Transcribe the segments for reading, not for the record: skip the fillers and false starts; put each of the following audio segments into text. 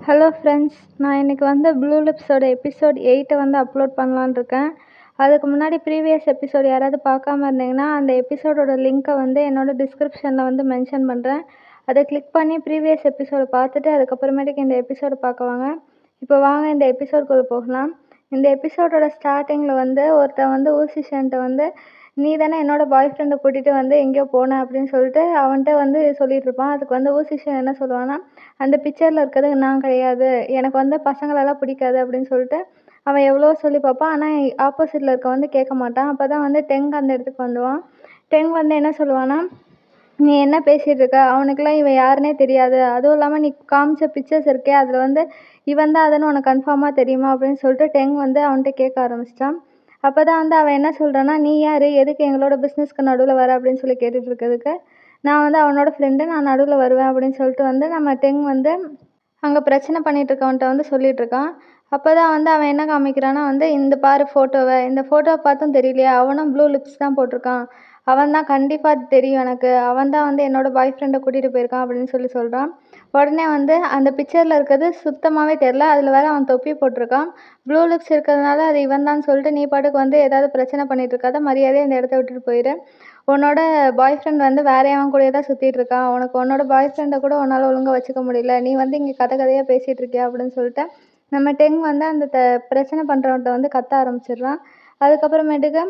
Hello friends, நான் இன்றைக்கி வந்து ப்ளூ லிப்ஸோட எபிசோட் 8 வந்து அப்லோட் பண்ணலான்னு இருக்கேன். அதுக்கு முன்னாடி ப்ரீவியஸ் எபிசோட் யாராவது பார்க்காம இருந்தீங்கன்னா அந்த எபிசோடோட லிங்க்கை வந்து என்னோடய டிஸ்கிரிப்ஷனில் வந்து மென்ஷன் பண்ணுறேன். அதை கிளிக் பண்ணி ப்ரீவியஸ் எபிசோடை பார்த்துட்டு அதுக்கப்புறமேட்டுக்கு இந்த எபிசோடை பார்க்க வாங்க. இப்போ வாங்க இந்த எபிசோடுக்குள்ளே போகலாம். இந்த எபிசோடோட ஸ்டார்டிங்கில் வந்து ஒருத்தன் வந்து ஊசிஷன்ட்ட வந்து நீ தானே என்னோடய பாய் ஃப்ரெண்டை கூட்டிகிட்டு வந்து எங்கேயோ போனேன் அப்படின்னு சொல்லிட்டு அவன்கிட்ட வந்து சொல்லிட்டு இருப்பான். அதுக்கு வந்து ஊசிஷன் என்ன சொல்லுவான்னா, அந்த பிக்சரில் இருக்கிறது நான் கிடையாது, எனக்கு வந்து பசங்களெல்லாம் பிடிக்காது அப்படின்னு சொல்லிட்டு அவன் எவ்வளோ சொல்லி பார்ப்பான். ஆனால் ஆப்போசிட்டில் இருக்க வந்து கேட்க மாட்டான். அப்போ தான் வந்து டெங் அந்த இடத்துக்கு வந்துடுவான். டெங் வந்து என்ன சொல்லுவான்னா, நீ என்ன பேசிகிட்டு இருக்க, அவனுக்குலாம் இவன் யாருன்னே தெரியாது, அதுவும் இல்லாமல் நீ காமிச்ச பிக்சர்ஸ் இருக்கே அதில் வந்து இவன் தான் அதுன்னு உனக்கு கன்ஃபார்மாக தெரியுமா அப்படின்னு சொல்லிட்டு டெங் வந்து அவன்கிட்ட கேட்க ஆரம்பிச்சிட்டான். அப்போ தான் வந்து அவன் என்ன சொல்கிறான்னா, நீ யார், எதுக்கு எங்களோட பிஸ்னஸ்க்கு நடுவில் வர அப்படின்னு சொல்லி கேட்டுட்டு இருக்கிறதுக்கு, நான் வந்து அவனோட ஃப்ரெண்டு, நான் நடுவில் வருவேன் அப்படின்னு சொல்லிட்டு வந்து நம்ம டெங் வந்து அங்கே பிரச்சனை பண்ணிகிட்டு இருக்கவன்ட்ட வந்து சொல்லிகிட்ருக்கான். அப்போ தான் வந்து அவன் என்ன காமிக்கிறான்னா வந்து, இந்த பாரு ஃபோட்டோவை, இந்த ஃபோட்டோவை பார்த்தும் தெரியலையா, அவனும் ப்ளூ லிப்ஸ் தான் போட்டிருக்கான், அவன் தான் கண்டிப்பாக அது தெரியும் எனக்கு, அவன் தான் வந்து என்னோடய பாய் ஃப்ரெண்டை கூட்டிகிட்டு போயிருக்கான் அப்படின்னு சொல்லி சொல்கிறான். உடனே வந்து அந்த பிக்சரில் இருக்கிறது சுத்தமாகவே தெரில, அதில் வேறு அவன் தொப்பி போட்டிருக்கான். ப்ளூ லிப்ஸ் இருக்கிறதுனால அது இவன் தான் சொல்லிட்டு நீ பாட்டுக்கு வந்து ஏதாவது பிரச்சனை பண்ணிகிட்டு இருக்காத, மரியாதையாக இந்த இடத்த விட்டுட்டு போயிடு. உன்னோட பாய் ஃப்ரெண்ட் வந்து வேறு அவன் கூடயே தான் சுற்றிட்டு இருக்கான், உனக்கு உன்னோட பாய் ஃப்ரெண்டை கூட உன்னால் ஒழுங்காக வச்சுக்க முடியல, நீ வந்து இங்கே கதையாக பேசிகிட்டு இருக்கியா அப்படின்னு சொல்லிட்டு நம்ம டெங் வந்து அந்த பிரச்சனை பண்ணுறவன்ட்ட வந்து கத்த ஆரம்பிச்சிடுறான். அதுக்கப்புறமேட்டுக்கு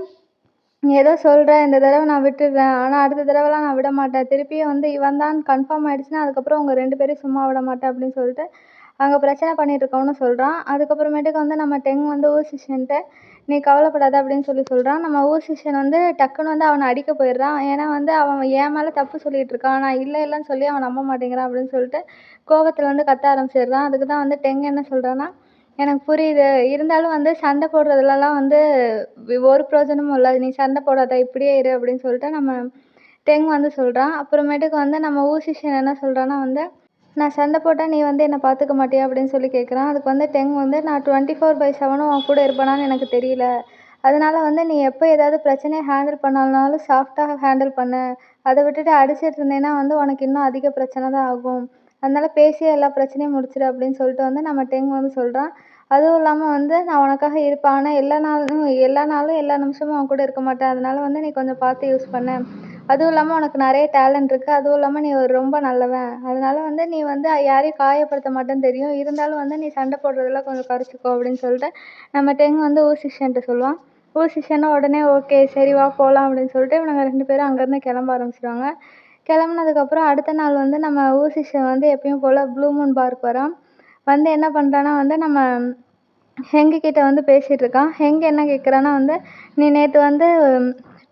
ஏதோ சொல்கிறேன், இந்த தடவை நான் விட்டுடுறேன், ஆனால் அடுத்த தடவைலாம் நான் விட மாட்டேன், திருப்பியும் வந்து இவன் தான் கன்ஃபார்ம் ஆகிடுச்சுன்னா அதுக்கப்புறம் உங்கள் 2 பேரையும் சும்மா விட மாட்டேன் அப்படின்னு சொல்லிட்டு அங்கே பிரச்சனை பண்ணிகிட்டு இருக்கவனு சொல்கிறான். அதுக்கப்புறமேட்டுக்கு வந்து நம்ம டெங் வந்து ஊசிஷன்ட்ட நீ கவலைப்படாத அப்படின்னு சொல்கிறான். நம்ம ஊசிஷன் வந்து டக்குன்னு வந்து அவனை அடிக்க போயிடுறான். ஏன்னா வந்து அவன் என் மேலே தப்பு சொல்லிகிட்டு இருக்கான், நான் இல்லை இல்லைன்னு சொல்லி அவன் நம்ப மாட்டேங்கிறான் அப்படின்னு சொல்லிட்டு கோபத்தில் வந்து கத்த ஆரம்பிச்சிடுறான். அதுக்கு தான் வந்து டெங் என்ன சொல்கிறான்னா, எனக்கு புரியுது, இருந்தாலும் வந்து சண்டை போடுறதுலலாம் வந்து ஒரு பிரயோஜனமும் இல்லை, நீ சண்டை போடாத இப்படியே இரு அப்படின்னு சொல்லிட்டு நம்ம டெங் வந்து சொல்கிறான். அப்புறமேட்டுக்கு வந்து நம்ம ஊசிஷன் என்ன சொல்கிறான்னா வந்து, நான் சண்டை போட்டால் நீ வந்து என்னை பார்த்துக்க மாட்டியா அப்படின்னு சொல்லி கேட்குறான். அதுக்கு வந்து டெங் வந்து நான் 24/7 அவன் கூட இருப்பேனான்னு எனக்கு தெரியல, அதனால் வந்து நீ எப்போ ஏதாவது பிரச்சனையை ஹேண்டில் பண்ணாலும் சாஃப்டாக ஹேண்டில் பண்ணு, அதை விட்டுட்டு அடிச்சிட்டு இருந்தேன்னா வந்து உனக்கு இன்னும் அதிக பிரச்சனை தான் ஆகும், அதனால் பேசியே எல்லா பிரச்சனையும் முடிச்சிடு அப்படின்னு சொல்லிட்டு வந்து நம்ம டெங் வந்து சொல்கிறான். அதுவும் இல்லாமல் வந்து நான் உனக்காக இருப்பேன், ஆனால் எல்லா நாளும் எல்லா நிமிஷமும் அவன் கூட இருக்க மாட்டேன், அதனால் வந்து நீ கொஞ்சம் பார்த்து யூஸ் பண்ணு, அதுவும் இல்லாமல் உனக்கு நிறைய டேலண்ட் இருக்குது, அதுவும் இல்லாமல் நீ ரொம்ப நல்லவன், அதனால் வந்து நீ வந்து யாரையும் காயப்படுத்த மாட்டேன்னு தெரியும், இருந்தாலும் வந்து நீ சண்டை போடுறதெல்லாம் கொஞ்சம் குறைச்சிக்கோ அப்படின்னு சொல்லிட்டு நம்ம டெங் வந்து ஊசிஷன்ட்ட சொல்லுவான். ஊசிஷன்னா உடனே ஓகே சரி வா போகலாம் அப்படின்னு சொல்லிட்டு இவங்க 2 பேரும் அங்கேருந்து கிளம்ப ஆரம்பிச்சிடுவாங்க. கிளம்புனதுக்கப்புறம் அடுத்த நாள் வந்து நம்ம ஊசிஷன் வந்து எப்பயும் போல் ப்ளூ மூன் பார்க்கு வரான். வந்து என்ன பண்ணுறான்னா வந்து நம்ம ஹெங்கு கிட்ட வந்து பேசிகிட்டு இருக்கான். ஹெங் என்ன கேட்குறான்னா வந்து, நீ நேற்று வந்து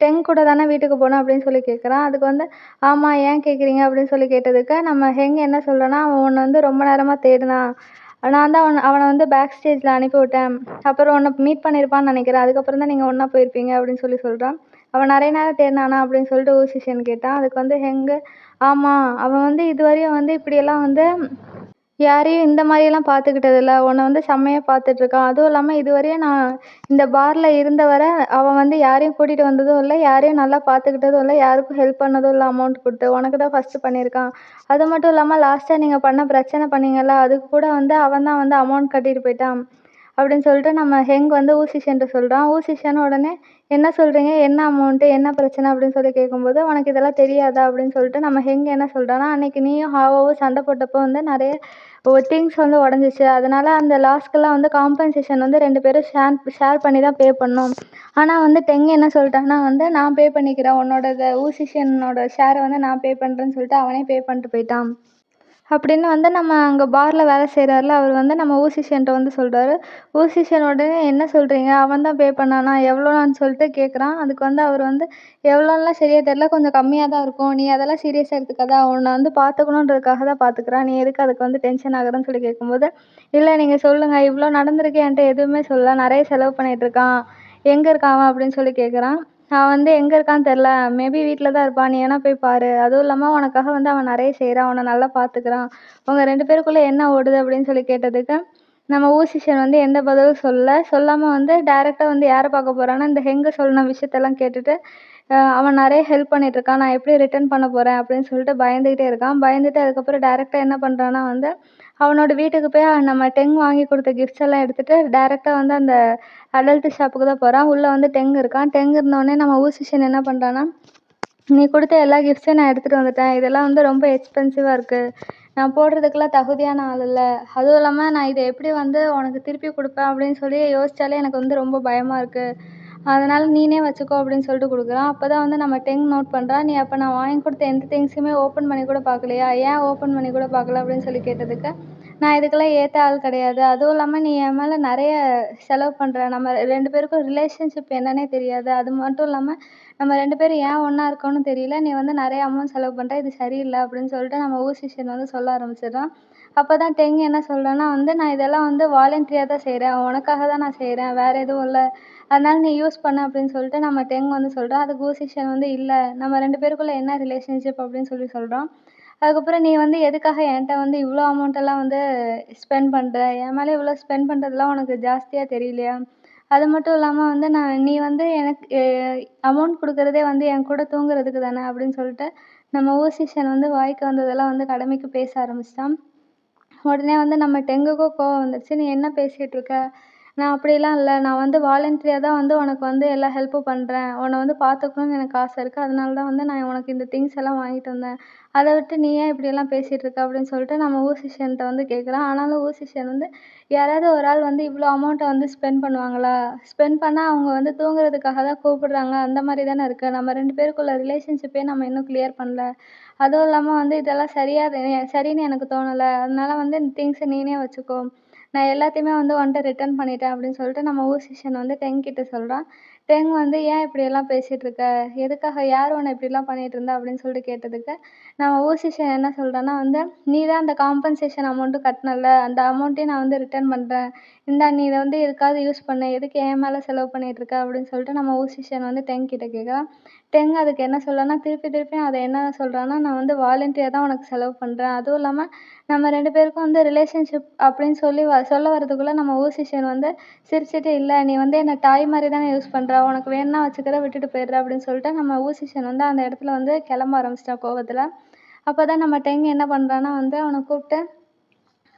டெங் கூட தானே வீட்டுக்கு போனேன் அப்படின்னு சொல்லி கேட்குறான். அதுக்கு வந்து ஆமாம் ஏன் கேட்குறீங்க அப்படின்னு சொல்லி கேட்டதுக்கு நம்ம ஹெங் என்ன சொல்கிறேன்னா, அவன் உன்னை வந்து ரொம்ப நேரமாக தேடினான், நான் தான் அவனை வந்து பேக் ஸ்டேஜில் அனுப்பி விட்டேன், அப்புறம் உன்னை மீட் பண்ணியிருப்பான்னு நினைக்கிறேன், அதுக்கப்புறம் தான் நீங்கள் ஒன்றா போயிருப்பீங்க அப்படின்னு சொல்கிறான். அவன் நிறைய நேரம் தேடினானா அப்படின்னு சொல்லிட்டு ஊசிஷன் கேட்டான். அதுக்கு வந்து ஹெங்கு ஆமாம், அவன் வந்து இதுவரையும் வந்து இப்படியெல்லாம் வந்து யாரையும் இந்த மாதிரியெல்லாம் பார்த்துக்கிட்டதில்ல, உன்னை வந்து செம்மையாக பார்த்துட்ருக்கான், அதுவும் இல்லாமல் இதுவரையும் நான் இந்த பாரில் இருந்தவரை அவன் வந்து யாரையும் கூட்டிகிட்டு வந்ததும் இல்லை, யாரையும் நல்லா பார்த்துக்கிட்டதும் இல்லை, யாருக்கும் ஹெல்ப் பண்ணதும் இல்லை, அமௌண்ட் கொடுத்து உனக்கு தான் ஃபஸ்ட்டு பண்ணியிருக்கான், அது மட்டும் இல்லாமல் லாஸ்ட்டாக நீங்கள் பண்ண பிரச்சனை பண்ணீங்கல்ல அதுக்கு கூட வந்து அவன் தான் வந்து அமௌண்ட் கட்டிட்டு போயிட்டான் அப்படின்னு சொல்லிட்டு நம்ம ஹெங் வந்து ஊசிஷன்ட்ட சொல்கிறான். ஊசிஷன் உடனே என்ன சொல்கிறீங்க, என்ன அமௌண்ட்டு, என்ன பிரச்சனை அப்படின்னு சொல்லி கேட்கும்போது உனக்கு இதெல்லாம் தெரியாதா அப்படின்னு சொல்லிட்டு நம்ம ஹெங் என்ன சொல்கிறான்னா, அன்றைக்கி நீயும் ஹாவோவும் சண்டை போட்டப்போ வந்து நிறைய திங்ஸ் வந்து உடஞ்சிச்சு, அதனால் அந்த லாஸ்க்கெல்லாம் வந்து காம்பன்சேஷன் வந்து 2 பேரும் ஷேர் பண்ணி தான் பே பண்ணோம், ஆனால் வந்து டெங் என்ன சொல்லிட்டான்னா வந்து நான் பே பண்ணிக்கிறேன், உன்னோட ஊசிஷனோட ஷேரை வந்து நான் பே பண்ணுறேன்னு சொல்லிட்டு அவனே பே பண்ணிட்டு போயிட்டான் அப்படின்னு வந்து நம்ம அங்கே பாரில் வேலை செய்கிறாருல அவர் வந்து நம்ம ஊசிஷன்ட்ட வந்து சொல்கிறாரு. ஊசிஷன் உடனே என்ன சொல்கிறீங்க, அவன் தான் பே பண்ணானா, எவ்வளோனான்னு சொல்லிட்டு கேட்குறான். அதுக்கு வந்து அவர் வந்து எவ்வளோன்லாம் சரியாக தெரில, கொஞ்சம் கம்மியாக தான் இருக்கும், நீ அதெல்லாம் சீரியஸாக எடுத்துக்காத, அவனை வந்து பார்த்துக்கணுன்றதுக்காக தான் பார்த்துக்குறான், நீ எதுக்கு அதுக்கு வந்து டென்ஷன் ஆகுறன்னு சொல்லி கேட்கும்போது, இல்லை நீங்கள் சொல்லுங்கள், இவ்வளோ நடந்திருக்கு என்கிட்ட எதுவுமே சொல்லல, நிறைய செலவு பண்ணிகிட்ருக்கான், எங்கே இருக்கான் அவன் அப்படின்னு சொல்லி கேட்குறான். அவன் வந்து எங்கே இருக்கான்னு தெரில, மேபி வீட்டில் தான் இருப்பான், நீ வேணா போய் பாரு, அதுவும் இல்லாமல் உனக்காக வந்து அவன் நிறைய செய்கிறான், அவனை நல்லா பார்த்துக்கிறான், உங்கள் 2 பேருக்குள்ளே என்ன ஓடுது அப்படின்னு சொல்லி கேட்டதுக்கு நம்ம ஊசிஷன் வந்து எந்த பதிலும் சொல்லாமல் வந்து டைரெக்டாக வந்து யாரை பார்க்க போகிறான்னா இந்த ஹெங்கு சொன்ன விஷயத்தெல்லாம் கேட்டுட்டு அவன் நிறைய ஹெல்ப் பண்ணிகிட்ருக்கான், நான் எப்படி ரிட்டர்ன் பண்ண போகிறேன் அப்படின்னு சொல்லிட்டு பயந்துக்கிட்டே இருக்கான். பயந்துட்டு அதுக்கப்புறம் டேரெக்டாக என்ன பண்ணுறான்னா வந்து அவனோட வீட்டுக்கு போய் நம்ம டெங் வாங்கி கொடுத்த கிஃப்ட்ஸ் எல்லாம் எடுத்துகிட்டு டேரெக்டாக வந்து அந்த அடல்ட் ஷாப்புக்கு தான் போகிறான். உள்ளே வந்து டெங் இருக்கான். டெங் இருந்தோடனே நம்ம ஊசிஷன் என்ன பண்ணுறான்னா, நீ கொடுத்த எல்லா கிஃப்ட்ஸையும் நான் எடுத்துகிட்டு வந்துட்டேன், இதெல்லாம் வந்து ரொம்ப எக்ஸ்பென்சிவாக இருக்குது, நான் போடுறதுக்கெல்லாம் தகுதியான ஆள் இல்லை, அதுவும் இல்லாமல் நான் இதை எப்படி வந்து உனக்கு திருப்பி கொடுப்பேன் அப்படின்னு சொல்லி யோசித்தாலே எனக்கு வந்து ரொம்ப பயமாக இருக்குது, அதனால் நீனே வச்சுக்கோ அப்படின்னு சொல்லிட்டு கொடுக்குறான். அப்போ தான் வந்து நம்ம டெங் நோட் பண்ணுறான், நீ அப்போ நான் வாங்கி கொடுத்த எந்த திங்ஸுமே ஓப்பன் பண்ணி கூட பார்க்கலையா, ஏன் ஓப்பன் பண்ணி கூட பார்க்கல அப்படின்னு சொல்லி கேட்டதுக்கு, நான் இதுக்கெல்லாம் ஏற்ற ஆள் கிடையாது, அதுவும் இல்லாமல் நீ என் மேலே நிறைய செலவு பண்ணுற, நம்ம 2 பேருக்கும் ரிலேஷன்ஷிப் என்னன்னே தெரியாது, அது மட்டும் இல்லாமல் நம்ம 2 பேரும் ஏன் ஒன்றா இருக்கோம்னு தெரியல, நீ வந்து நிறைய அமௌண்ட் செலவு பண்ணுற, இது சரியில்லை அப்படின்னு சொல்லிட்டு நம்ம ஊசிஷன் வந்து சொல்ல ஆரம்பிச்சிடுறான். அப்போ தான் டெங் என்ன சொல்கிறான்னா வந்து, நான் இதெல்லாம் வந்து வாலண்டரியாக தான் செய்கிறேன், உனக்காக தான் நான் செய்கிறேன், வேறு எதுவும் இல்லை, அதனால நீ யூஸ் பண்ணு அப்படின்னு சொல்லிட்டு நம்ம டெங் வந்து சொல்கிறான். அதுக்கு ஊசிஷன் வந்து இல்லை, நம்ம 2 பேருக்குள்ளே என்ன ரிலேஷன்ஷிப் அப்படின்னு சொல்லி சொல்கிறான். அதுக்கப்புறம் நீ வந்து எதுக்காக என்கிட்ட வந்து இவ்வளோ அமௌண்ட்டெல்லாம் வந்து ஸ்பெண்ட் பண்ணுற, என் மேலே இவ்வளோ ஸ்பெண்ட் பண்ணுறதுலாம் உனக்கு ஜாஸ்தியாக தெரியலையா, அது மட்டும் இல்லாமல் வந்து நீ வந்து எனக்கு அமௌண்ட் கொடுக்குறதே வந்து என் கூட தூங்குறதுக்கு தானே அப்படின்னு சொல்லிட்டு நம்ம ஊசிஷன் வந்து வாய்க்கு வந்ததெல்லாம் வந்து கடமைக்கு பேச ஆரம்பிச்சிட்டான். உடனே வந்து நம்ம டெங்குக்கும் கோவம் வந்துடுச்சு, நீ என்ன பேசிகிட்டு இருக்க, நான் அப்படிலாம் இல்லை, நான் வந்து வாலண்டரியாக தான் வந்து உனக்கு வந்து எல்லா ஹெல்ப்பும் பண்ணுறேன், உன்னை வந்து பார்த்துக்கணுன்னு எனக்கு ஆசை இருக்குது, அதனால தான் வந்து நான் உனக்கு இந்த திங்ஸ் எல்லாம் வாங்கிட்டு வந்தேன், அதை விட்டு நீ ஏன் இப்படியெல்லாம் பேசிகிட்டு இருக்க அப்படின்னு சொல்லிட்டு நம்ம ஊசிஷன்ட்ட வந்து கேட்குறான். ஆனாலும் ஊசிஷன் வந்து யாராவது ஒரு ஆள் வந்து இவ்வளோ அமௌண்ட்டை வந்து ஸ்பெண்ட் பண்ணுவாங்களா, ஸ்பெண்ட் பண்ணால் அவங்க வந்து தூங்குறதுக்காக தான் கூப்பிடுறாங்க, அந்த மாதிரி தானே இருக்குது, நம்ம 2 பேருக்குள்ள ரிலேஷன்ஷிப்பே நம்ம இன்னும் கிளியர் பண்ணல, அதுவும் இல்லாமல் வந்து இதெல்லாம் சரின்னு எனக்கு தோணலை, அதனால வந்து இந்த திங்ஸை நீனே வச்சுக்கோ, நான் எல்லாத்தையுமே வந்து உன்ட்ட ரிட்டர்ன் பண்ணிட்டேன் அப்படின்னு சொல்லிட்டு நம்ம ஊசிஷன் வந்து டெங் கிட்ட சொல்கிறான். டெங் வந்து ஏன் இப்படியெல்லாம் பேசிகிட்டு இருக்க, எதுக்காக, யார் உன்னை இப்படிலாம் பண்ணிகிட்டு இருந்தா அப்படின்னு சொல்லிட்டு கேட்டதுக்கு நம்ம ஊசிஷன் என்ன சொல்கிறான்னா வந்து, நீ தான் அந்த காம்பன்சேஷன் அமௌண்ட்டும் கட்டினல்ல, அந்த அமௌண்ட்டையும் நான் வந்து ரிட்டர்ன் பண்ணுறேன், இந்தா நீ இதை வந்து எதுக்காவது யூஸ் பண்ணு, எதுக்கு என் மேலே செலவு பண்ணிகிட்ருக்க அப்படின்னு சொல்லிட்டு நம்ம ஊசிஷன் வந்து டெங் கிட்ட கேட்குறான். டெங் அதுக்கு என்ன சொல்கிறான்னா, திருப்பியும் அதை என்ன சொல்கிறான்னா, நான் வந்து வாலண்டரியாக தான் உனக்கு செலவு பண்ணுறேன், அதுவும் இல்லாமல் நம்ம 2 பேருக்கும் வந்து ரிலேஷன்ஷிப் அப்படின்னு சொல்லி சொல்ல வரதுக்குள்ளே நம்ம ஊசிஷன் வந்து சிரிச்சுட்டு, இல்லை நீ வந்து என்னை டாய் மாதிரி தானே யூஸ் பண்ணுற, உனக்கு வேணும்னா வச்சுக்கிற, விட்டுட்டு போயிடுற அப்படின்னு சொல்லிட்டு நம்ம ஊசிஷன் வந்து அந்த இடத்துல வந்து கிளம்ப ஆரம்பிச்சிட்டான் கோவத்தில். அப்போ தான் நம்ம டெங் என்ன பண்ணுறான்னா வந்து அவனை கூப்பிட்டு,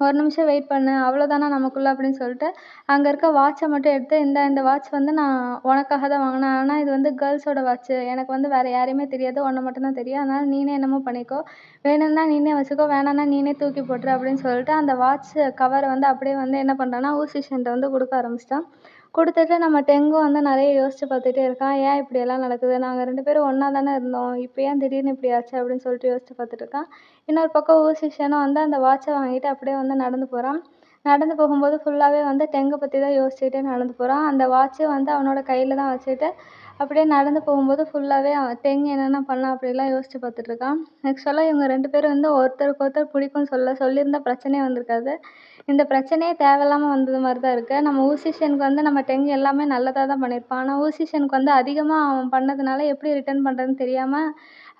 ஒரு நிமிஷம் வெயிட் பண்ணு, அவ்வளோதானா நமக்குள்ள அப்படின்னு சொல்லிட்டு அங்கே இருக்க வாட்சை மட்டும் எடுத்து, இந்த வாட்ச் வந்து நான் உனக்காக தான் வாங்கினேன், ஆனால் இது வந்து கேர்ள்ஸோட வாட்ச்சு, எனக்கு வந்து வேறு யாரையுமே தெரியாது, உன்னை மட்டும் தான் தெரியும், அதனால் நீனே என்னமோ பண்ணிக்கோ, வேணும்னா நீனே வச்சுக்கோ, வேணான்னா நீனே தூக்கி போட்டுரு அப்படின்னு சொல்லிட்டு அந்த வாட்ச் கவரை வந்து அப்படியே வந்து என்ன பண்ணுறான்னா ஊசிஷன்ட்ட வந்து கொடுக்க ஆரம்பிச்சிட்டான். கொடுத்துட்டு நம்ம டெங்கும் வந்து நிறைய யோசிச்சு பார்த்துட்டே இருக்கான், ஏன் இப்படியெல்லாம் நடக்குது, நாங்கள் 2 பேரும் ஒன்றா தானே இருந்தோம், இப்போ ஏன் திடீர்னு இப்படி ஆச்சு அப்படின்னு சொல்லிட்டு யோசிச்சு பார்த்துட்டு இருக்கான். இன்னொரு பக்கம் ஊசிஷனும் வந்து அந்த வாட்சை வாங்கிட்டு அப்படியே வந்து நடந்து போகிறான். நடந்து போகும்போது ஃபுல்லாகவே வந்து டெங்கை பற்றி தான் யோசிச்சுட்டே நடந்து போகிறான். அந்த வாட்சும் வந்து அவனோட கையில் தான் வச்சுட்டு அப்படியே நடந்து போகும்போது ஃபுல்லாகவே டெங் என்னென்ன பண்ணலாம் அப்படிலாம் யோசிச்சு பார்த்துட்ருக்கான். ஆக்சுவலாக இவங்க 2 பேரும் வந்து ஒருத்தருக்கு ஒருத்தர் பிடிக்கும்னு சொல்லியிருந்தா பிரச்சனையே வந்திருக்காது. இந்த பிரச்சனையே தேவையில்லாமல் வந்தது மாதிரி தான் இருக்குது. நம்ம ஊசிஷனுக்கு வந்து நம்ம டெங் எல்லாமே நல்லதாக தான் பண்ணியிருப்பான், ஆனால் ஊசிஷனுக்கு வந்து அதிகமாக அவன் பண்ணதுனால எப்படி ரிட்டர்ன் பண்ணுறதுன்னு தெரியாமல்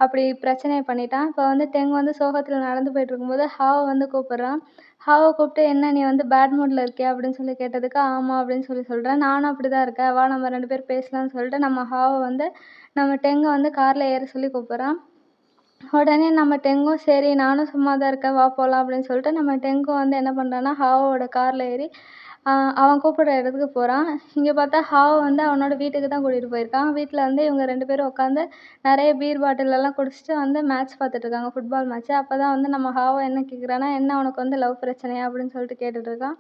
அப்படி பிரச்சனையை பண்ணிட்டான். இப்போ வந்து டெங் வந்து சோகத்தில் நடந்து போயிட்டுருக்கும்போது ஹாவை வந்து கூப்பிட்றான். ஹாவை கூப்பிட்டு, என்ன நீ வந்து பேட் மூடில் இருக்கியா அப்படின்னு சொல்லி கேட்டதுக்கு, ஆமாம் அப்படின்னு சொல்கிறேன், நானும் அப்படி தான் இருக்கேன், வா நம்ம 2 பேரும் பேசலாம்னு சொல்லிட்டு நம்ம ஹாவை வந்து நம்ம டெங்கை வந்து காரில் ஏற சொல்லி கூப்பிட்றான். உடனே நம்ம டெங்கும் சரி நானும் சும்மா தான் இருக்கேன், வா போகலாம் அப்படின்னு சொல்லிட்டு நம்ம டெங்கும் வந்து என்ன பண்ணுறான்னா ஹாவோட காரில் ஏறி அவன் கூப்பிடுற இடத்துக்கு போகிறான். இங்கே பார்த்தா ஹாவ் வந்து அவனோட வீட்டுக்கு தான் கூட்டிகிட்டு போயிருக்கான். வீட்டில் வந்து இவங்க 2 பேரும் உட்காந்து நிறைய பீர் பாட்டிலெல்லாம் குடிச்சிட்டு வந்து மேட்ச் பார்த்துட்ருக்காங்க, ஃபுட்பால் மேட்ச்சு. அப்போ தான் வந்து நம்ம ஹாவ் என்ன கேட்குறான்னா, என்ன உனக்கு வந்து லவ் பிரச்சனையா அப்படின்னு சொல்லிட்டு கேட்டுட்ருக்கான்.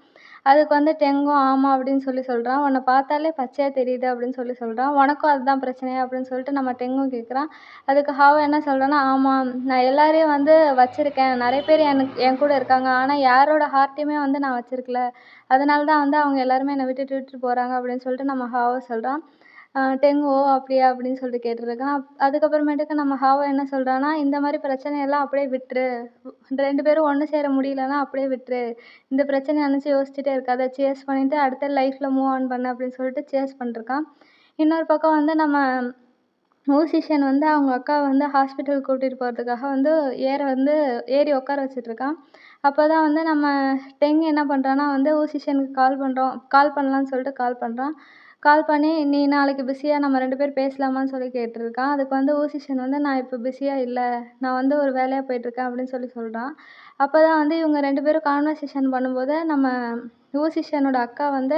அதுக்கு வந்து டெங்கும் ஆமாம் அப்படின்னு சொல்கிறான். உன்னை பார்த்தாலே பச்சையாக தெரியுது அப்படின்னு சொல்கிறான். உனக்கும் அதுதான் பிரச்சனையா அப்படின்னு சொல்லிட்டு நம்ம டெங்கும் கேட்குறான். அதுக்கு ஹாவ் என்ன சொல்கிறான்னா, ஆமாம் நான் எல்லாரையும் வந்து வச்சுருக்கேன், நிறைய பேர் என் கூட இருக்காங்க, ஆனால் யாரோட ஹார்ட்டையுமே வந்து நான் வச்சுருக்கல, அதனால தான் வந்து அவங்க எல்லாருமே என்னை விட்டுட்டு போகிறாங்க அப்படின்னு சொல்லிட்டு நம்ம ஹாவ சொல்கிறான். டெங் ஓ அப்படியா அப்படின்னு சொல்லிட்டு கேட்டுருக்கான். அதுக்கப்புறமேட்டுக்கு நம்ம ஹாவ என்ன சொல்கிறான்னா, இந்த மாதிரி பிரச்சனையெல்லாம் அப்படியே விட்டுரு, 2 பேரும் ஒன்று சேர முடியலன்னா அப்படியே விட்டுரு, இந்த பிரச்சனையை நினச்சி யோசிச்சுட்டே இருக்காத, சேஸ் பண்ணிவிட்டு அடுத்த லைஃப்பில் மூவ் ஆன் பண்ணு அப்படின்னு சொல்லிட்டு சேஸ் பண்ணிருக்கான். இன்னொரு பக்கம் வந்து நம்ம ஊசிஷன் வந்து அவங்க அக்காவை வந்து ஹாஸ்பிட்டல் கூட்டிகிட்டு போகிறதுக்காக வந்து ஏறி உட்கார வச்சுட்ருக்கான். அப்போ தான் வந்து நம்ம டெங் என்ன பண்ணுறான்னா வந்து ஊசிஷனுக்கு கால் பண்ணலான்னு சொல்லிட்டு கால் பண்ணுறான். கால் பண்ணி, "நீ நாளைக்கு பிஸியா? நம்ம 2 பேரும் பேசலாமான்னு?" சொல்லி கேட்டுருக்கான். அதுக்கு வந்து ஊசிஷன் வந்து, "நான் இப்போ பிஸியா இல்ல. நான் வந்து ஒரு வேலையா போயிட்டுருக்கேன்." அப்படின்னு சொல்றான். அப்பதான் வந்து இவங்க 2 பேரும் கான்வர்சேஷன் பண்ணும்போது, நம்ம ஊசிஷனோட அக்கா வந்து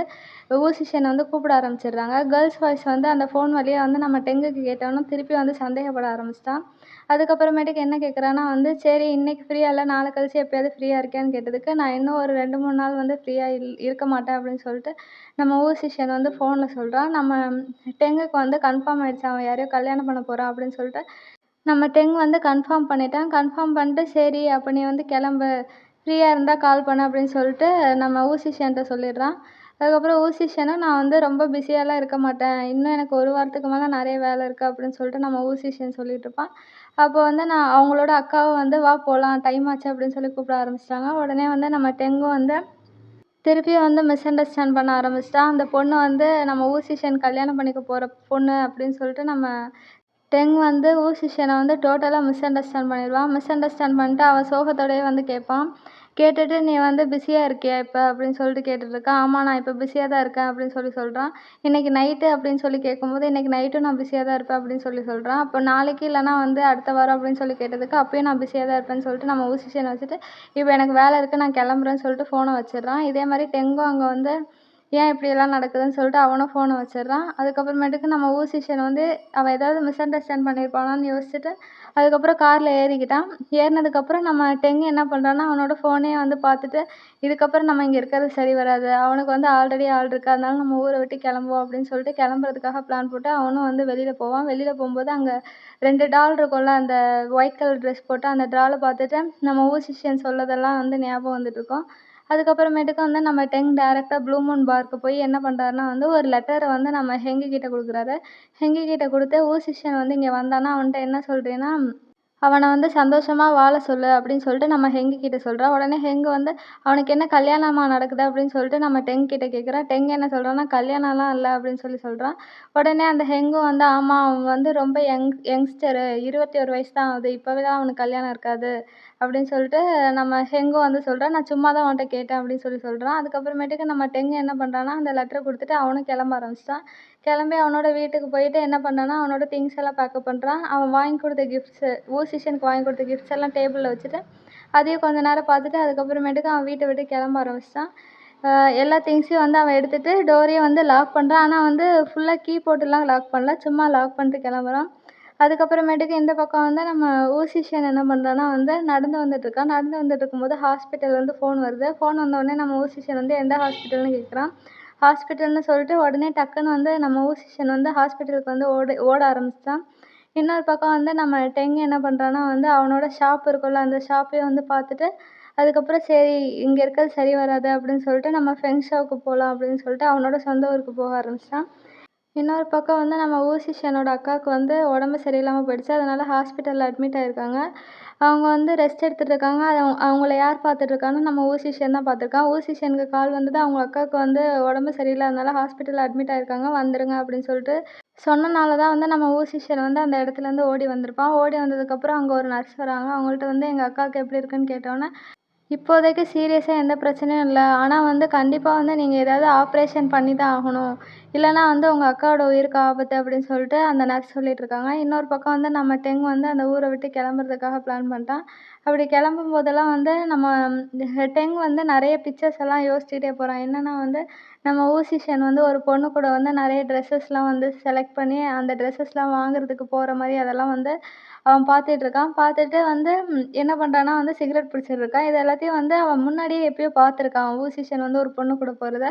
ஊசிஷன வந்து கூப்பிட ஆரம்பிச்சிடுறாங்க. கேர்ள்ஸ் வாய்ஸ் வந்து அந்த ஃபோன் வழியா வந்து நம்ம டெங்குக்கு கேட்டோனே, திருப்பி வந்து சந்தேகப்பட ஆரம்பிச்சுட்டான். அதுக்கப்புறமேட்டுக்கு என்ன கேட்குறான்னா வந்து, "சரி இன்னைக்கு ஃப்ரீயா இல்ல, நாளை கழிச்சு எப்பயாவது ஃப்ரீயா இருக்கியான்னு?" கேட்டதுக்கு, "நான் இன்னும் ஒரு 2, 3 நாள் வந்து ஃப்ரீயா இருக்க மாட்டேன்." அப்படின்னு சொல்லிட்டு நம்ம ஊசிஷன் வந்து ஃபோன்ல சொல்றான். நம்ம டெங்குக்கு வந்து கன்ஃபார்ம் ஆயிடுச்சு. அவன் யாரையோ கல்யாணம் பண்ண போறான் அப்படின்னு சொல்லிட்டு, நம்ம டெங் வந்து கன்ஃபார்ம் பண்ணிட்டான். கன்ஃபார்ம் பண்ணிட்டு, "சரி அப்ப நீ வந்து கிளம்பு. ஃப்ரீயா இருந்தா கால் பண்ணு." அப்படின்னு சொல்லிட்டு நம்ம ஊசிஷன்ட்ட சொல்லிடுறான். அதுக்கப்புறம் ஊசிஷனும், "நான் வந்து ரொம்ப பிஸியாலாம் இருக்க மாட்டேன். இன்னும் எனக்கு 1 வாரத்துக்கு மேல நெறைய வேலை இருக்கு." அப்படின்னு சொல்லிட்டு நம்ம ஊசிஷன் சொல்லிட்டுருப்பான். அப்போ வந்து அவங்களோட அக்காவும் வந்து, "வா போலாம். டைம் ஆச்சு." அப்படின்னு சொல்லி கூப்பிட ஆரம்பிச்சுட்டாங்க. உடனே வந்து நம்ம டெங்கும் வந்து திருப்பியும் வந்து மிஸ் அண்டர்ஸ்டாண்ட் பண்ண ஆரம்பிச்சுட்டான். அந்த பொண்ணு வந்து நம்ம ஊசிஷன் கல்யாணம் பண்ணிக்க போற பொண்ணு அப்படின்னு சொல்லிட்டு நம்ம டெங் வந்து ஊசிஷன வந்து டோட்டலா மிஸ் அண்டர்ஸ்டாண்ட் பண்ணிருவான். மிஸ் அண்டர்ஸ்டாண்ட் பண்ணிட்டு அவன் சோகத்தோடயே வந்து கேட்பான். கேட்டுட்டு, "நீ வந்து பிஸியா இருக்கியா இப்ப?" அப்படின்னு சொல்லிட்டு கேட்டுட்டுருக்கான். "ஆமா, நான் இப்ப பிஸியா தான் இருக்கேன்." அப்படின்னு சொல்றான். "இன்னைக்கு நைட்டு?" அப்படின்னு சொல்லி கேட்கும்போது, "இன்னைக்கு நைட்டும் நான் பிஸியா தான் இருப்பேன்." அப்படின்னு சொல்றான். "அப்போ நாளைக்கு இல்லன்னா வந்து அடுத்த வாரம்?" அப்படின்னு சொல்லி கேட்டதுக்கு, "அப்பயும் நான் பிஸியா தான் இருப்பேன்னு" சொல்லிட்டு நம்ம ஊசிஷன வச்சுட்டு, "இப்ப எனக்கு வேலை இருக்கு, நான் கிளம்புறேன்னு" சொல்லிட்டு ஃபோன வச்சுடுறான். இதே மாரி டெங்கும் அங்க வந்து ஏன் இப்படியெல்லாம் நடக்குதுன்னு சொல்லிட்டு அவனும் ஃபோனை வச்சிடுறான். அதுக்கப்புறமேட்டுக்கு நம்ம ஊசிஷன் வந்து அவன் ஏதாவது மிஸ் அண்டர்ஸ்டாண்ட் பண்ணியிருப்பானான்னு யோசிச்சுட்டு, அதுக்கப்புறம் காரில் ஏறிக்கிட்டான். ஏறினதுக்கப்புறம் நம்ம டெங் என்ன பண்ணுறான்னா, அவனோட ஃபோனே வந்து பார்த்துட்டு, இதுக்கப்புறம் நம்ம இங்கே இருக்கிறது சரி வராது. அவனுக்கு வந்து ஆல்ரெடி ஆள் இருக்கு. அதனால நம்ம ஊரை விட்டு கிளம்புவோம் அப்படின்னு சொல்லிட்டு கிளம்புறதுக்காக பிளான் போட்டு அவனும் வந்து வெளியில் போவான். வெளியில் போகும்போது அங்கே 2 டால் இருக்கும்ல, அந்த ஒயிட் கலர் ட்ரெஸ் போட்டு அந்த டாலை பார்த்துட்டு நம்ம ஊசிஷன் சொல்லதெல்லாம் வந்து ஞாபகம் வந்துட்டுருக்கும். அதுக்கப்புறமேட்டுக்கு வந்து நம்ம டெங் டைரக்ட்டா ப்ளூ மூன் பார்க்கு போய் என்ன பண்ணுறாருன்னா வந்து ஒரு லெட்டரை வந்து நம்ம ஹெங்கி கிட்ட குடுக்குறாரு. ஹெங்கி கிட்ட குடுத்து, "ஊசிஷன் வந்து இங்கே வந்தான்னா அவன்ட்ட என்ன சொல்றீன்னா, அவன வந்து சந்தோஷமா வாழ சொல்லு." அப்படின்னு சொல்லிட்டு நம்ம ஹெங்கி கிட்ட சொல்றா. உடனே ஹெங் வந்து, "அவனுக்கு என்ன கல்யாணமா நடக்குது?" அப்படின்னு சொல்லிட்டு நம்ம டெங் கிட்ட கேட்குறா. டெங் என்ன சொல்றான்னா, "கல்யாணம்லாம் இல்ல." அப்படின்னு சொல்றான். உடனே அந்த ஹெங்கும் வந்து, "ஆமா, அவன் வந்து ரொம்ப யங்ஸ்டரு. 21 வயசு தான் ஆகுது. இப்போவேலாம் அவனுக்கு கல்யாணம் இருக்காது." அப்படின்னு சொல்லிட்டு நம்ம ஹெங்கும் வந்து சொல்றான். "நான் சும்மா தான் உன்ட்ட கேட்டேன்." அப்படின்னு சொல்றான். அதுக்கப்புறமேட்டுக்கு நம்ம டெங் என்ன பண்ணுறான்னா, அந்த லெட்டர குடுத்துட்டு அவனும் கிளம்ப ஆரம்பிச்சுட்டான். கிளம்பி அவனோட வீட்டுக்கு போயிட்டு என்ன பண்ணுறான்னா, அவனோட திங்ஸ் எல்லாம் பேக்கப் பண்ணுறான். அவன் வாங்கி கொடுத்த கிஃப்ட்ஸு ஊசிஷனுக்கு வாங்கி கொடுத்த கிஃப்ட்ஸ் எல்லாம் டேபிளில் வச்சுட்டு, அதையும் கொஞ்ச நேரம் பார்த்துட்டு அதுக்கப்புறமேட்டுக்கு அவன் வீட்டை விட்டு கிளம்ப ஆரம்பிச்சிட்டான். எல்லா திங்ஸையும் வந்து அவன் எடுத்துட்டு டோரையும் வந்து லாக் பண்ணுறான். ஆனால் வந்து ஃபுல்லாக கீ போட்டுலாம் லாக் பண்ணல. சும்மா லாக் பண்ணிட்டு கிளம்புறான். அதுக்கப்புறமேட்டுக்கு இந்த பக்கம் வந்து நம்ம ஊசிஷன் என்ன பண்ணுறான்னா வந்து நடந்து வந்துட்டுருக்கான். நடந்து வந்துட்டுருக்கும்போது ஹாஸ்பிட்டல்லேருந்து ஃபோன் வருது. ஃபோன் வந்தோடனே நம்ம ஊசிஷன் வந்து எந்த ஹாஸ்பிட்டல்னு கேட்குறான். ஹாஸ்பிட்டல்னு சொல்லிட்டு உடனே டக்குன்னு வந்து நம்ம ஊசிஷன் வந்து ஹாஸ்பிட்டலுக்கு வந்து ஓட ஆரம்பிச்சிட்டான். இன்னொரு பக்கம் வந்து நம்ம டெங் என்ன பண்ணுறான்னா வந்து அவனோட ஷாப் இருக்கும்ல, அந்த ஷாப்பையும் வந்து பார்த்துட்டு, அதுக்கப்புறம் சரி இங்கே இருக்கிறது சரி வராது அப்படின்னு சொல்லிட்டு நம்ம ஃபெங்ஷாவுக்கு போகலாம் அப்படின்னு சொல்லிட்டு அவனோட சொந்த ஊருக்கு போக ஆரம்பிச்சிட்டான். இன்னொரு பக்கம் வந்து நம்ம ஊசிஷனோட அக்காவுக்கு வந்து உடம்பு சரியில்லாம போயிடுச்சு. அதனால ஹாஸ்பிட்டல்ல அட்மிட் ஆயிருக்காங்க. அவங்க வந்து ரெஸ்ட் எடுத்துட்டு இருக்காங்க. அவங்கள யார் பார்த்துட்டு இருக்கான்னா, நம்ம ஊசிஷன் தான் பார்த்துருக்கான். ஊசிஷனுக்கு கால் வந்தது. அவங்க அக்காவுக்கு வந்து உடம்பு சரியில்லாதனால ஹாஸ்பிட்டல்ல அட்மிட் ஆயிருக்காங்க. வந்துருங்க அப்படின்னு சொல்லிட்டு சொன்னனால தான் வந்து நம்ம ஊசிஷன் வந்து அந்த இடத்துலேருந்து ஓடி வந்திருப்பான். ஓடி வந்ததுக்கப்புறம் அங்கே ஒரு நர்ஸ் வராங்க. அவங்கள்ட்ட வந்து எங்க அக்காவுக்கு எப்படி இருக்குன்னு கேட்டோன்னே, இப்போதைக்கு சீரியஸா எந்த பிரச்சனையும் இல்ல. ஆனா வந்து கண்டிப்பா வந்து நீங்க ஏதாவது ஆப்ரேஷன் பண்ணி தான் ஆகணும். இல்லன்னா வந்து உங்க அக்காவோட உயிருக்கு ஆபத்து அப்படின்னு சொல்லிட்டு அந்த நர்ஸ் சொல்லிட்டுருக்காங்க. இன்னொரு பக்கம் வந்து நம்ம டெங் வந்து அந்த ஊரை விட்டு கிளம்புறதுக்காக பிளான் பண்ணிட்டான். அப்படி கிளம்பும்போதெல்லாம் வந்து நம்ம டெங் வந்து நெறைய பிக்சர்ஸ் எல்லாம் யோசிச்சுக்கிட்டே போறான். என்னன்னா வந்து நம்ம ஊசிஷன் வந்து ஒரு பொண்ணு கூட வந்து நெறைய ட்ரெஸ்ஸஸ்லாம் வந்து செலக்ட் பண்ணி அந்த ட்ரெஸ்ஸஸ்லாம் வாங்குறதுக்கு போற மாரி அதெல்லாம் வந்து அவன் பார்த்துட்டுருக்கான். பார்த்துட்டு வந்து என்ன பண்ணுறான்னா வந்து சிகரெட் பிடிச்சிட்டு இருக்கான். இது எல்லாத்தையும் வந்து அவன் முன்னாடியே எப்பயோ பார்த்துருக்கான். ஊசிஷன் வந்து ஒரு பொண்ணு கூட போறத.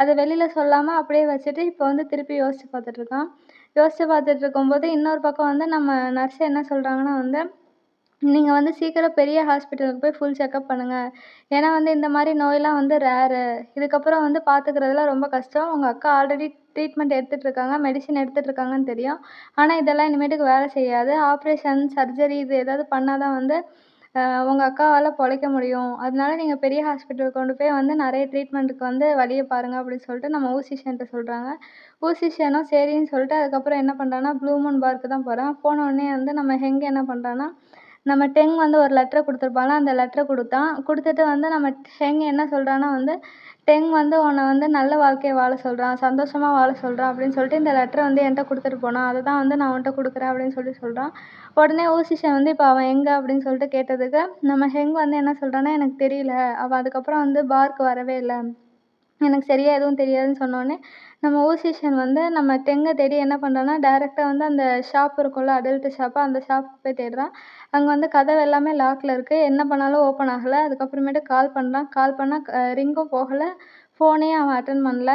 அத வெளியில சொல்லாம அப்படியே வச்சுட்டு இப்போ வந்து திருப்பி யோசிச்சு பார்த்துட்டுருக்கான். யோசிச்சு பார்த்துட்டு இருக்கும்போது இன்னொரு பக்கம் வந்து நம்ம நர்ஸ் என்ன சொல்றாங்கன்னா வந்து, "நீங்க வந்து சீக்கிரம் பெரிய ஹாஸ்பிட்டலுக்கு போய் ஃபுல் செக்கப் பண்ணுங்க. ஏன்னா வந்து இந்த மாரி நோயெல்லாம் வந்து ரேரு. இதுக்கப்புறம் வந்து பார்த்துக்கிறதுலாம் ரொம்ப கஷ்டம். உங்க அக்கா ஆல்ரெடி ட்ரீட்மெண்ட் எடுத்துட்டு இருக்காங்க. மெடிசின் எடுத்துட்டு இருக்காங்கன்னு தெரியும். ஆனா இதெல்லாம் இனிமேட்டுக்கு வேலை செய்யாது. ஆப்ரேஷன், சர்ஜரி இது ஏதாவது பண்ணா தான் வந்து உங்க அக்காவால பொழைக்க முடியும். அதனால நீங்க பெரிய ஹாஸ்பிட்டல் கொண்டு போய் வந்து நெறைய ட்ரீட்மெண்ட்டுக்கு வந்து வழிய பாருங்க." அப்படின்னு சொல்லிட்டு நம்ம ஊசிஷன்ட்ட சொல்றாங்க. ஊசிஷனும் சரின்னு சொல்லிட்டு அதுக்கப்புறம் என்ன பண்றான்னா, ப்ளூ மூன் பார்க்கு தான் போறான். போனோனே வந்து நம்ம ஹெங் என்ன பண்றான்னா, நம்ம டெங் வந்து ஒரு லெட்டர குடுத்துருப்பான்ல, அந்த லெட்டர குடுத்தான். குடுத்துட்டு வந்து நம்ம ஹெங் என்ன சொல்றான்னா வந்து, டெங் வந்து உன்னை வந்து நல்ல வாழ்க்கையை வாழ சொல்கிறான், சந்தோஷமாக வாழ சொல்கிறான் அப்படின்னு சொல்லிட்டு இந்த லெட்டரை வந்து என்கிட்ட கொடுத்துட்டு போனான். அதை தான் வந்து நான் உன்கிட்ட கொடுக்குறேன் அப்படின்னு சொல்கிறான். உடனே ஊசிஷன் வந்து இப்போ அவன் எங்கே அப்படின்னு சொல்லிட்டு கேட்டதுக்கு நம்ம ஹெங் வந்து என்ன சொல்கிறான்னா, எனக்கு தெரியல, அவன் அதுக்கப்புறம் வந்து பார்க்கு வரவே இல்லை, எனக்கு சரியாக எதுவும் தெரியாதுன்னு சொன்னோடனே நம்ம ஊசிஷன் வந்து நம்ம டெங்கை தேடி என்ன பண்ணுறான்னா, டைரெக்டாக வந்து அந்த ஷாப் இருக்கும்ல, அடல்ட் ஷாப்பு, அந்த ஷாப்புக்கு போய் தேடுறான். அங்கே வந்து கதவு எல்லாமே லாக்கில் இருக்குது, என்ன பண்ணாலும் ஓப்பன் ஆகலை. அதுக்கப்புறமேட்டு கால் பண்ணுறான், கால் பண்ணால் ரிங்கும் போகலை, ஃபோனே அவன் அட்டன் பண்ணல.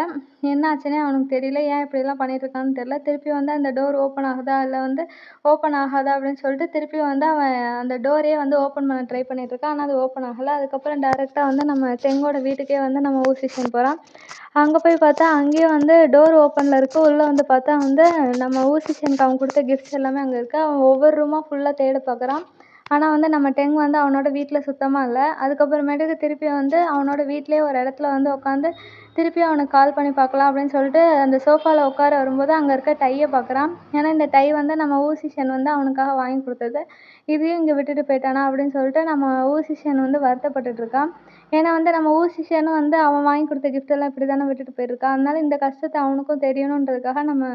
என்ன ஆச்சுன்னே அவனுக்கு தெரியல, ஏன் இப்படிலாம் பண்ணிகிட்ருக்கான்னு தெரியல. திருப்பி வந்து அந்த டோர் ஓப்பன் ஆகுதா இல்லை வந்து ஓப்பன் ஆகாதா அப்படின்னு சொல்லிட்டு திருப்பி வந்து அவன் அந்த டோரையே வந்து ஓப்பன் பண்ண ட்ரை பண்ணிகிட்ருக்கான். ஆனால் அது ஓப்பன் ஆகலை. அதுக்கப்புறம் டேரெக்டாக வந்து நம்ம டெங்கோட வீட்டுக்கே வந்து நம்ம ஊசிஷன் போகிறான். அங்கே போய் பார்த்தா அங்கேயும் வந்து டோர் ஓப்பனில் இருக்குது. உள்ளே வந்து பார்த்தா வந்து நம்ம ஊசிஷனுக்கு அவன் கொடுத்த கிஃப்ட்ஸ் எல்லாமே அங்கே இருக்குது. அவன் ஒவ்வொரு ரூமாக ஃபுல்லாக தேட பார்க்குறான். ஆனால் வந்து நம்ம டெங் வந்து அவனோட வீட்டில் சுத்தமாக இல்லை. அதுக்கப்புறமேட்டுக்கு திருப்பி வந்து அவனோட வீட்டிலேயே ஒரு இடத்துல வந்து உட்காந்து திருப்பி அவனுக்கு கால் பண்ணி பார்க்கலாம் அப்படின்னு சொல்லிட்டு அந்த சோஃபாவில் உட்கார வரும்போது அங்கே இருக்க டையை பார்க்குறான். ஏன்னா இந்த டை வந்து நம்ம ஊசிஷன் வந்து அவனுக்காக வாங்கி கொடுத்தது, இதையும் இங்கே விட்டுட்டு போயிட்டானா அப்படின்னு சொல்லிட்டு நம்ம ஊசிஷன் வந்து வருத்தப்பட்டுட்ருக்கான். ஏன்னா வந்து நம்ம ஊசிஷனும் வந்து அவன் வாங்கி கொடுத்த கிஃப்டெல்லாம் இப்படி தானே விட்டுட்டு போயிருக்கான். அதனால இந்த கஷ்டத்தை அவனுக்கும் தெரியணுன்றதுக்காக நம்ம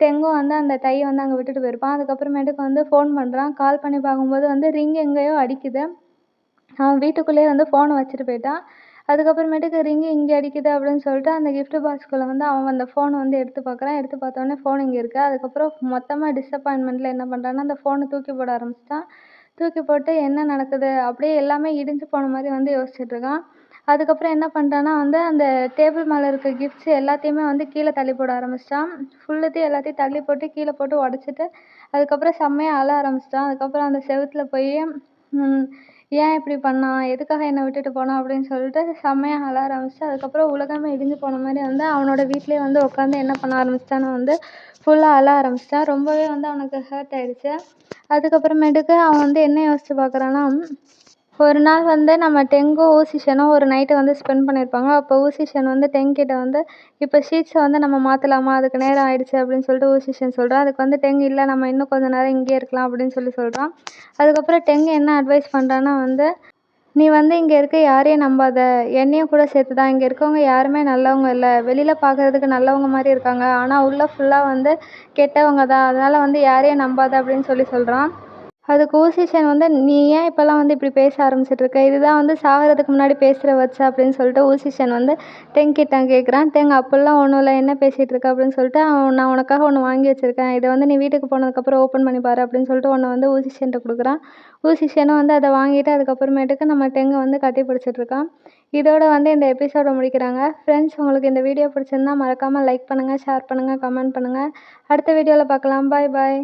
டெங்கும் வந்து அந்த டையை வந்து அங்கே விட்டுட்டு போயிருப்பான். அதுக்கப்புறமேட்டுக்கு வந்து ஃபோன் பண்ணுறான். கால் பண்ணி பார்க்கும்போது வந்து ரிங் எங்கேயோ அடிக்குது. அவன் வீட்டுக்குள்ளேயே வந்து ஃபோனை வச்சுட்டு போயிட்டான். அதுக்கப்புறமேட்டுக்கு ரிங்கு இங்கே அடிக்குது அப்படின்னு சொல்லிட்டு அந்த கிஃப்ட் பாக்ஸ்குள்ளே வந்து அவன் அந்த ஃபோனை வந்து எடுத்து பார்க்குறான். எடுத்து பார்த்தோன்னே ஃபோன் இங்கே இருக்குது. அதுக்கப்புறம் மொத்தமாக டிசப்பாயின்மெண்ட்டில் என்ன பண்ணுறான்னா, அந்த ஃபோனை தூக்கி போட ஆரம்பிச்சிட்டான். தூக்கி போட்டு என்ன நடக்குது, அப்படியே எல்லாமே இடிஞ்சு போன மாதிரி வந்து யோசிச்சுட்ருக்கான். அதுக்கப்புறம் என்ன பண்ணுறான்னா வந்து அந்த டேபிள் மேலே இருக்க கிஃப்ட்ஸ் எல்லாத்தையுமே வந்து கீழே தள்ளி போட ஆரம்பிச்சிட்டான். ஃபுல்லுத்தையும் எல்லாத்தையும் தள்ளி போட்டு கீழே போட்டு உடச்சிட்டு அதுக்கப்புறம் செம்மையாக அழ ஆரம்பிச்சிட்டான். அதுக்கப்புறம் அந்த செவுத்துல போய் ஏன் இப்படி பண்ணான், எதுக்காக என்னை விட்டுட்டு போனான் அப்படின்னு சொல்லிட்டு செம்மையாக அழ ஆரம்பிச்சிட்டு அதுக்கப்புறம் உலகமே இடிஞ்சு போன மாதிரி வந்து அவனோட வீட்டிலேயே வந்து உட்காந்து என்ன பண்ண ஆரம்பிச்சிட்டான்னு வந்து ஃபுல்லாக அழ ஆரம்பிச்சிட்டான். ரொம்பவே வந்து அவனுக்கு ஹர்ட் ஆகிடுச்சு. அதுக்கப்புறமேட்டுக்கு அவன் வந்து என்ன யோசிச்சு பார்க்குறான்னா, ஒரு நாள் வந்து நம்ம டெங்கும் ஊசிஷனும் ஒரு நைட்டு வந்து ஸ்பெண்ட் பண்ணியிருப்பாங்க. அப்போ ஊசிஷன் வந்து டெங் கிட்ட வந்து இப்போ ஷீட்ஸை வந்து நம்ம மாற்றலாமா, அதுக்கு நேரம் ஆயிடுச்சு அப்படின்னு சொல்லிட்டு ஊசிஷன் சொல்கிறான். அதுக்கு வந்து டெங் இல்லை, நம்ம இன்னும் கொஞ்சம் நேரம் இங்கேயே இருக்கலாம் அப்படின்னு சொல்கிறான். அதுக்கப்புறம் டெங் என்ன அட்வைஸ் பண்ணுறான்னா வந்து, நீ வந்து இங்கே இருக்க யாரையும் நம்பாத, என்னையும் கூட சேர்த்து தான். இங்கே இருக்கவங்க யாருமே நல்லவங்க இல்லை, வெளியில் பார்க்குறதுக்கு நல்லவங்க மாதிரி இருக்காங்க, ஆனால் உள்ளே ஃபுல்லாக வந்து கெட்டவங்க தான், அதனால் வந்து யாரையும் நம்பாத அப்படின்னு சொல்கிறான். அதுக்கு ஊசிஷன் வந்து, நீ ஏன் இப்போல்லாம் வந்து இப்படி பேச ஆரம்பிச்சிட்ருக்க, இதுதான் வந்து சாகிறதுக்கு முன்னாடி பேசுகிற வேர்ட்ஸ் அப்படின்னு சொல்லிட்டு ஊசிஷன் வந்து டெங் கிட்ட கேட்குறான். டெங் அப்படிலாம் ஒன்றும் இல்லை, என்ன பேசிகிட்டு இருக்க அப்படின்னு சொல்லிட்டு, நான் உனக்காக ஒன்று வாங்கி வச்சுருக்கேன், இதை வந்து நீ வீட்டுக்கு போனதுக்கப்புறம் ஓப்பன் பண்ணி பாரு அப்படின்னு சொல்லிட்டு ஒன்று வந்து ஊசிஷன்ட்ட கொடுக்குறான். ஊசிஷனும் வந்து அதை வாங்கிட்டு அதுக்கப்புறமேட்டுக்கு நம்ம டெங்கை வந்து கட்டி பிடிச்சிட்ருக்கான். இதோட வந்து இந்த எபிசோடை முடிக்கிறாங்க. ஃப்ரெண்ட்ஸ், உங்களுக்கு இந்த வீடியோ பிடிச்சிருந்தா மறக்காமல் லைக் பண்ணுங்கள், ஷேர் பண்ணுங்கள், கமெண்ட் பண்ணுங்கள். அடுத்த வீடியோவில் பார்க்கலாம். பாய் பாய்.